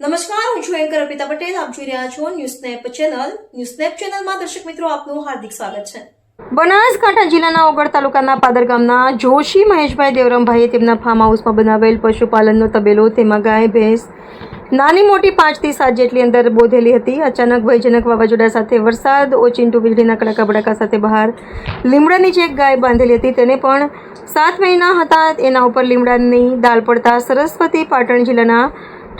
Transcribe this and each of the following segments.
નમસ્કાર, હું છું એન્કર અર્પિતા પટેલ. આપ જોઈ રહ્યા છો ન્યૂઝ ચેનલમાં દર્શક મિત્રો આપનું હાર્દિક સ્વાગત છે. બનાસકાંઠા જિલ્લાના ઓગળ તાલુકાના પાદર ગામના જોશી મહેશભાઈ દેવરમભાઈએ તેમના ફાર્મ હાઉસમાં બનાવેલ પશુપાલનનો તબેલો, તેમાં ગાય ભેંસ નાની મોટી 5 થી 7 જેટલી અંદર બોધેલી હતી. અચાનક ભયજનક વાવાઝોડા સાથે વરસાદ, ઓચિંતું વીજળીના કડાકા ભડાકા સાથે બહાર લીમડા નીચે એક ગાય બાંધેલી હતી. તેને પણ 7 મહિના હતા. એના ઉપર લીમડાની દાળ પડતા સરસ્વતી પાટણ જિલ્લાના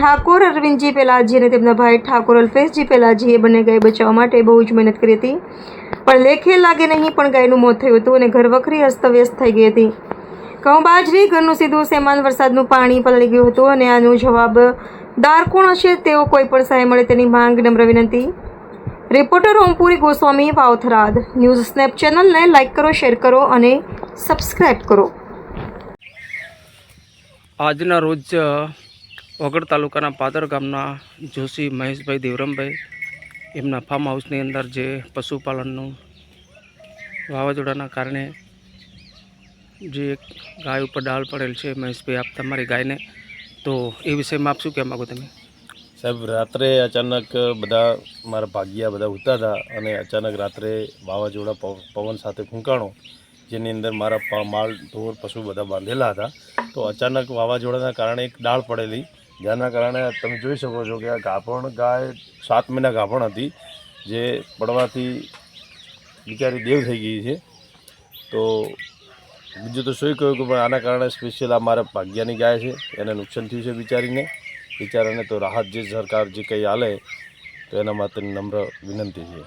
ઠાકોર અરવિંદજી પેલાજી અને તેમના ભાઈ ઠાકોર અલ્પેશજી પેલાજીએ બંને ગાય બચાવવા માટે બહુ જ મહેનત કરી હતી, પણ લેખે લાગે નહીં. પણ ગાયનું મોત થયું હતું અને ઘરવખરી અસ્તવ્યસ્ત થઈ ગઈ હતી. ઘઉં, બાજરી, ઘરનું સીધું સામાન વરસાદનું પાણી પલળી ગયું હતું અને આનો જવાબદાર કોણ હશે? તેઓ કોઈ પણ સહાય મળે તેની માંગ. નમ્ર વિનંતી. Reporter Om Puri Goswami, Vavtharad. News snap ચેનલને લાઇક કરો, શેર કરો અને સબસ્ક્રાઇબ કરો. આજના રોજ ઓગળ તાલુકાના પાદર ગામના જોશી મહેશભાઈ દેવરમભાઈ એમના ફાર્મ હાઉસની અંદર જે પશુપાલનનું વાવાઝોડાના કારણે જે એક ગાય ઉપર ડાળ પડેલ છે. મહેશભાઈ, આપ તમારી ગાયને, તો એ વિષયમાં આપ શું કહેવા માગો તમે? સાહેબ, રાત્રે અચાનક બધા મારા ભાગ્યા બધા ઉતા હતા અને અચાનક રાત્રે વાવાઝોડા પવન સાથે ફૂંકાણો, જેની અંદર મારા માલ ઢોર પશુ બધા બાંધેલા હતા. તો અચાનક વાવાઝોડાના કારણે એક ડાળ પડેલી, જેના કારણે તમે જોઈ શકો છો કે આ ગાભણ ગાય 7 મહિના ગાભણ હતી, જે પડવાથી બિચારી દેવ થઈ ગઈ છે. તો બીજું તો શું કહ્યું કે આના કારણે સ્પેશિયલ આ મારા ભાગ્યાની ગાય છે, એને નુકસાન થયું છે બિચારાને. તો રાહત જે સરકાર જે કંઈ આલે તો એના માટે નમ્ર વિનંતી છે.